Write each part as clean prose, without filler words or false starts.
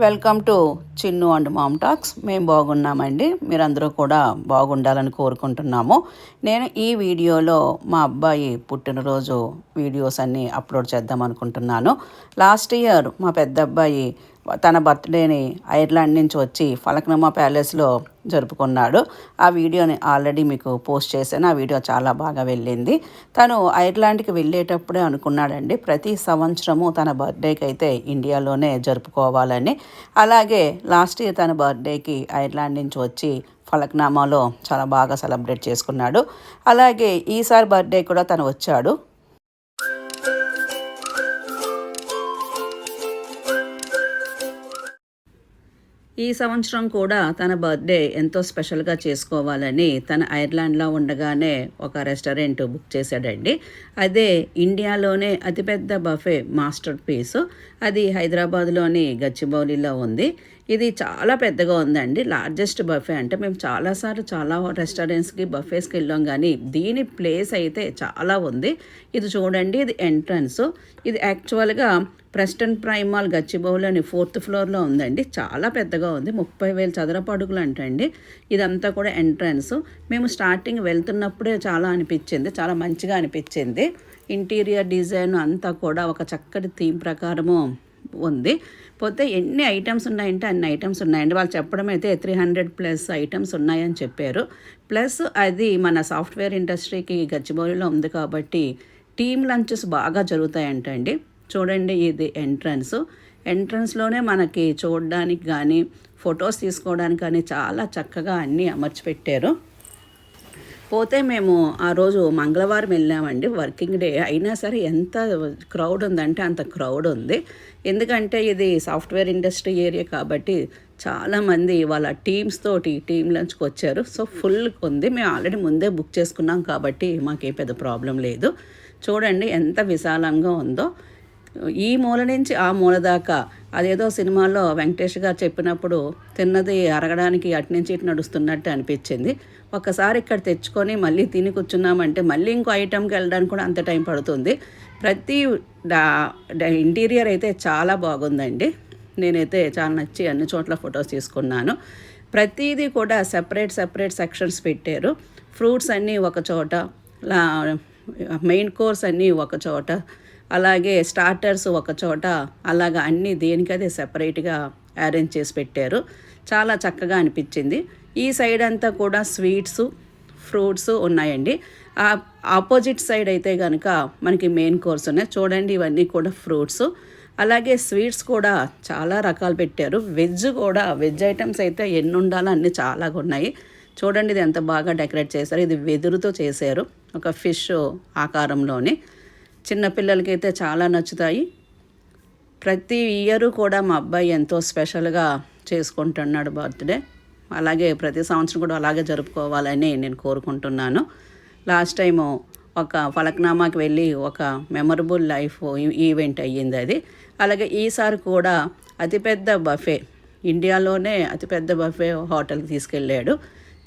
Welcome to Chinnu and mom talks. మేము బాగున్నామండి, మీరందరూ కూడా బాగుండాలని కోరుకుంటున్నాము. నేను ఈ వీడియోలో మా అబ్బాయి పుట్టినరోజు వీడియోస్ అన్నీ అప్లోడ్ చేద్దాం అనుకుంటున్నాను. లాస్ట్ ఇయర్ మా పెద్ద అబ్బాయి తన బర్త్డేని ఐర్లాండ్ నుంచి వచ్చి ఫలక్నుమా ప్యాలెస్లో జరుపుకున్నాడు. ఆ వీడియోని ఆల్రెడీ మీకు పోస్ట్ చేశాను. ఆ వీడియో చాలా బాగా వెళ్ళింది. తను ఐర్లాండ్కి వెళ్ళేటప్పుడే అనుకున్నాడండి, ప్రతి సంవత్సరము తన బర్త్డేకి అయితే ఇండియాలోనే జరుపుకోవాలని. అలాగే లాస్ట్ ఇయర్ తన బర్త్డేకి ఐర్లాండ్ నుంచి వచ్చి ఫలక్నామాలో చాలా బాగా సెలబ్రేట్ చేసుకున్నాడు. అలాగే ఈసారి బర్త్డే కూడా తను వచ్చాడు. ఈ సంవత్సరం కూడా తన బర్త్డే ఎంతో స్పెషల్గా చేసుకోవాలని తన ఐర్లాండ్లో ఉండగానే ఒక రెస్టారెంట్ బుక్ చేశాడండి. అదే ఇండియాలోనే అతిపెద్ద బఫే మాస్టర్ పీస్. అది హైదరాబాద్లోని గచ్చిబౌలిలో ఉంది. ఇది చాలా పెద్దగా ఉందండి, లార్జెస్ట్ బఫే. అంటే మేము చాలాసార్లు చాలా రెస్టారెంట్స్కి బఫేస్కి వెళ్ళాం, కానీ దీని ప్లేస్ అయితే చాలా ఉంది. ఇది చూడండి, ఇది ఎంట్రన్స్. ఇది యాక్చువల్గా ప్రెస్టన్ ప్రైమ్ మాల్ గచ్చిబౌలిలోని 4th ఫ్లోర్లో ఉందండి. చాలా పెద్దగా ఉంది, 30,000 చదరపు అడుగులు అంటండి. ఇదంతా కూడా ఎంట్రన్స్. మేము స్టార్టింగ్ వెళ్తున్నప్పుడే చాలా అనిపించింది, చాలా మంచిగా అనిపించింది. ఇంటీరియర్ డిజైన్ అంతా కూడా ఒక చక్కటి థీమ్ ప్రకారము ఉంది. పోతే ఎన్ని ఐటమ్స్ ఉన్నాయంటే అన్ని ఐటమ్స్ ఉన్నాయండి. వాళ్ళు చెప్పడం అయితే 300+ ఐటమ్స్ ఉన్నాయని చెప్పారు. ప్లస్ అది మన సాఫ్ట్వేర్ ఇండస్ట్రీకి గచ్చిబౌలిలో ఉంది కాబట్టి టీమ్ లంచెస్ బాగా జరుగుతాయంటండి. చూడండి, ఇది ఎంట్రన్స్లోనే మనకి చూడడానికి కానీ ఫొటోస్ తీసుకోవడానికి కానీ చాలా చక్కగా అన్నీ అమర్చి పెట్టారు. పోతే మేము ఆ రోజు మంగళవారం వెళ్ళామండి, వర్కింగ్ డే అయినా సరే ఎంత క్రౌడ్ ఉందంటే అంత క్రౌడ్ ఉంది. ఎందుకంటే ఇది సాఫ్ట్వేర్ ఇండస్ట్రీ ఏరియా కాబట్టి చాలామంది వాళ్ళ టీమ్ లంచ్కి వచ్చారు. సో ఫుల్ ఉంది. మేము ఆల్రెడీ ముందే బుక్ చేసుకున్నాం కాబట్టి మాకేం పెద్ద ప్రాబ్లం లేదు. చూడండి ఎంత విశాలంగా ఉందో. ఈ మూల నుంచి ఆ మూల దాకా అదేదో సినిమాలో వెంకటేష్ గారు చెప్పినప్పుడు తిన్నది అరగడానికి అటు నుంచి ఇటు నడుస్తున్నట్టు అనిపించింది. ఒక్కసారి ఇక్కడ తెచ్చుకొని మళ్ళీ తిని కూర్చున్నామంటే మళ్ళీ ఇంకో ఐటెంకి వెళ్ళడానికి కూడా అంత టైం పడుతుంది. ప్రతి ఇంటీరియర్ అయితే చాలా బాగుందండి. నేనైతే చాలా నచ్చి అన్ని చోట్ల ఫొటోస్ తీసుకున్నాను. ప్రతిదీ కూడా సెపరేట్ సెక్షన్స్ పెట్టారు. ఫ్రూట్స్ అన్నీ ఒక చోట, మెయిన్ కోర్స్ అన్నీ ఒక చోట, అలాగే స్టార్టర్స్ ఒక చోట, అలాగా అన్నీ దేనికదే సెపరేట్గా అరేంజ్ చేసి పెట్టారు. చాలా చక్కగా అనిపించింది. ఈ సైడ్ అంతా కూడా స్వీట్స్, ఫ్రూట్స్ ఉన్నాయండి. ఆపోజిట్ సైడ్ అయితే కనుక మనకి మెయిన్ కోర్స్ ఉన్నాయి. చూడండి, ఇవన్నీ కూడా ఫ్రూట్స్. అలాగే స్వీట్స్ కూడా చాలా రకాలు పెట్టారు. వెజ్ ఐటమ్స్ అయితే ఎన్ని ఉండాలో అన్నీ చాలా ఉన్నాయి. చూడండి, ఇది ఎంత బాగా డెకరేట్ చేశారు. ఇది వెదురుతో చేశారు, ఒక ఫిష్ ఆకారంలోని. చిన్నపిల్లలకైతే చాలా నచ్చుతాయి. ప్రతి ఇయరు కూడా మా అబ్బాయి ఎంతో స్పెషల్గా చేసుకుంటున్నాడు బర్త్డే. అలాగే ప్రతి సంవత్సరం కూడా అలాగే జరుపుకోవాలని నేను కోరుకుంటున్నాను. లాస్ట్ టైము ఒక ఫలక్నామాకి వెళ్ళి ఒక మెమరబుల్ లైఫ్ ఈవెంట్ అయ్యింది అది. అలాగే ఈసారి కూడా అతిపెద్ద బఫే, ఇండియాలోనే అతిపెద్ద బఫే హోటల్కి తీసుకెళ్ళాడు.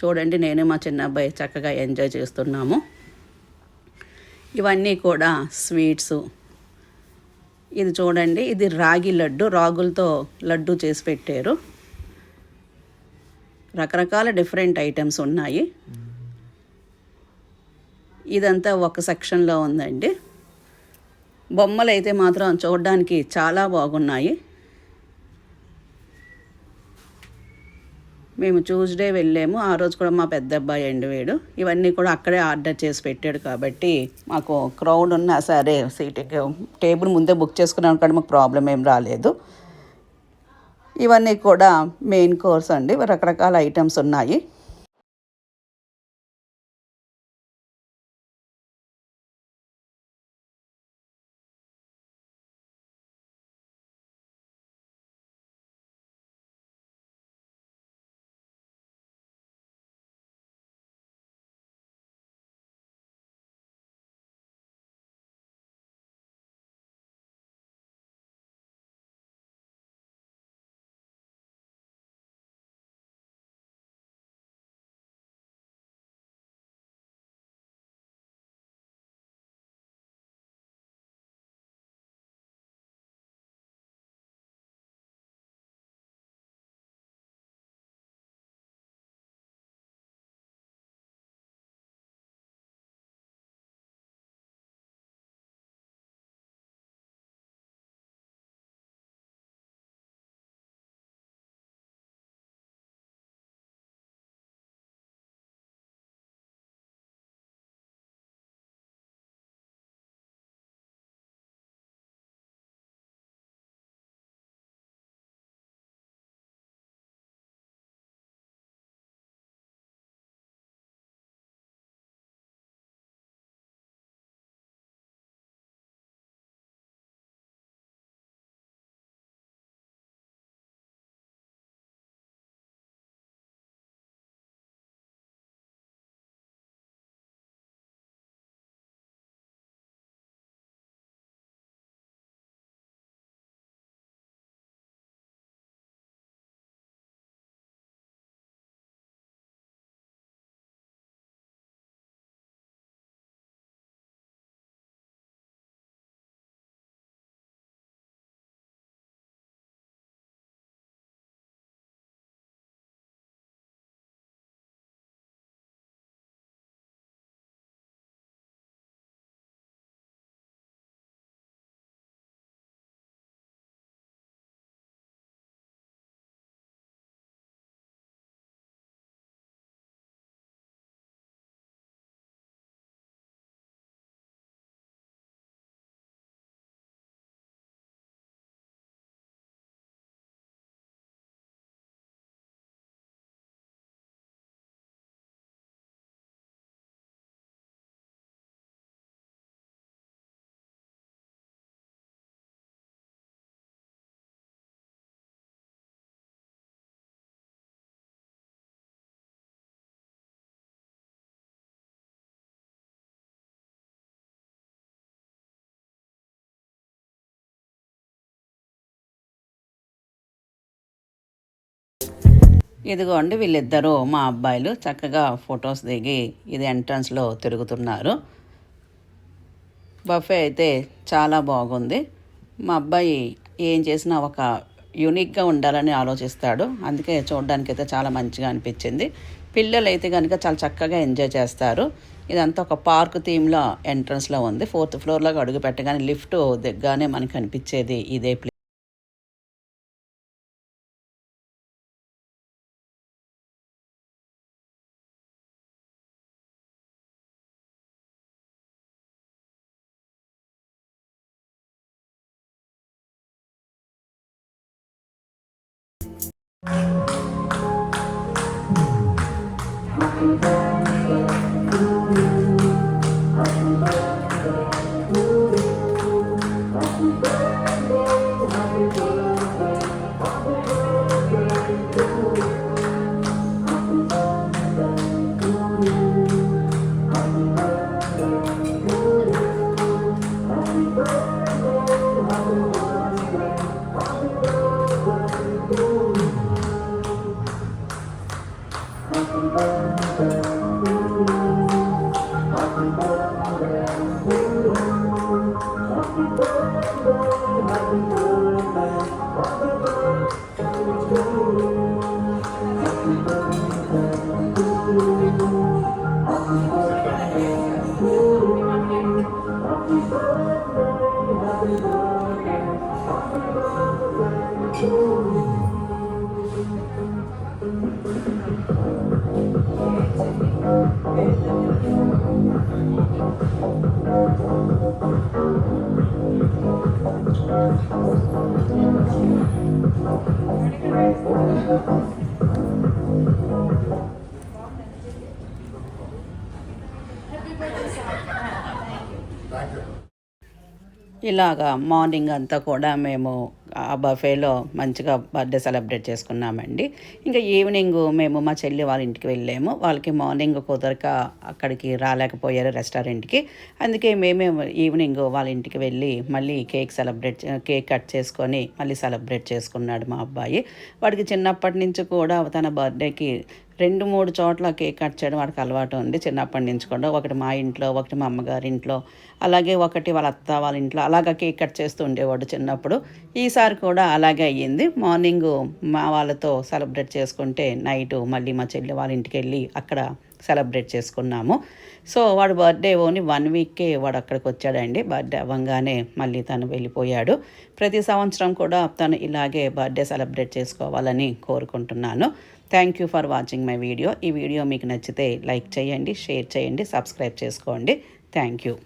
చూడండి, నేను మా చిన్న అబ్బాయి చక్కగా ఎంజాయ్ చేస్తున్నాము. ఇవన్నీ కూడా స్వీట్స్. ఇది చూడండి, ఇది రాగి లడ్డు, రాగులతో లడ్డు చేసి పెట్టారు. రకరకాల డిఫరెంట్ ఐటమ్స్ ఉన్నాయి. ఇదంతా ఒక సెక్షన్లో ఉందండి. బొమ్మలు అయితే మాత్రం చూడడానికి చాలా బాగున్నాయి. మేము ట్యూస్డే వెళ్ళాము. ఆ రోజు కూడా మా పెద్ద అబ్బాయి ఎండవేడు. ఇవన్నీ కూడా అక్కడే ఆర్డర్ చేసి పెట్టాడు కాబట్టి మాకు క్రౌడ్ ఉన్నా సరే టేబుల్ ముందే బుక్ చేసుకున్నాం కానీ మాకు ప్రాబ్లం ఏం రాలేదు. ఇవన్నీ కూడా మెయిన్ కోర్స్ అండి, రకరకాల ఐటమ్స్ ఉన్నాయి. ఇదిగోండి వీళ్ళిద్దరూ మా అబ్బాయిలు చక్కగా ఫొటోస్ దిగి ఇది ఎంట్రన్స్లో తిరుగుతున్నారు. బఫే అయితే చాలా బాగుంది. మా అబ్బాయి ఏం చేసినా ఒక యూనిక్గా ఉండాలని ఆలోచిస్తాడు. అందుకే చూడడానికైతే చాలా మంచిగా అనిపించింది. పిల్లలు అయితే కనుక చాలా చక్కగా ఎంజాయ్ చేస్తారు. ఇదంతా ఒక పార్క్ థీమ్లో ఎంట్రన్స్లో ఉంది. 4th ఫ్లోర్లోకి అడుగు పెట్టగానే లిఫ్ట్ దిగ్గానే మనకి అనిపించేది ఇదే ప్లేస్. ఇలాగా మార్నింగ్ అంతా కూడా మేము ఆ బఫేలో మంచిగా బర్త్డే సెలబ్రేట్ చేసుకున్నామండి. ఇంకా ఈవినింగ్ మేము మా చెల్లి వాళ్ళ ఇంటికి వెళ్ళాము. వాళ్ళకి మార్నింగ్ కుదరక అక్కడికి రాలేకపోయారు రెస్టారెంట్కి. అందుకే మేమే ఈవినింగ్ వాళ్ళ ఇంటికి వెళ్ళి మళ్ళీ కేక్ కట్ చేసుకొని మళ్ళీ సెలబ్రేట్ చేసుకున్నాడు మా అబ్బాయి. వాడికి చిన్నప్పటి నుంచి కూడా తన బర్త్డేకి 2-3 చోట్ల కేక్ కట్ చేయడం వాడికి అలవాటు ఉంది చిన్నప్పటి నుంచి కూడా. ఒకటి మా ఇంట్లో, ఒకటి మా అమ్మగారి ఇంట్లో, అలాగే ఒకటి వాళ్ళ అత్త వాళ్ళ ఇంట్లో అలాగా కేక్ కట్ చేస్తూ ఉండేవాడు చిన్నప్పుడు. ఈసారి కూడా అలాగే అయ్యింది. మార్నింగు మా వాళ్ళతో సెలబ్రేట్ చేసుకుంటే నైటు మళ్ళీ మా చెల్లి వాళ్ళ ఇంటికి వెళ్ళి అక్కడ సెలబ్రేట్ చేసుకున్నాము. సో వాడు బర్త్డే ఓన్లీ 1 వీక్కే వాడు అక్కడికి వచ్చాడండి. బర్త్డే అవ్వగానే మళ్ళీ తను వెళ్ళిపోయాడు. ప్రతి సంవత్సరం కూడా తను ఇలాగే బర్త్డే సెలబ్రేట్ చేసుకోవాలని కోరుకుంటున్నాను. Thank you for watching my video. ఈ వీడియో మీకు నచ్చితే లైక్ చేయండి, షేర్ చేయండి, సబ్స్క్రైబ్ చేసుకోండి. Thank you.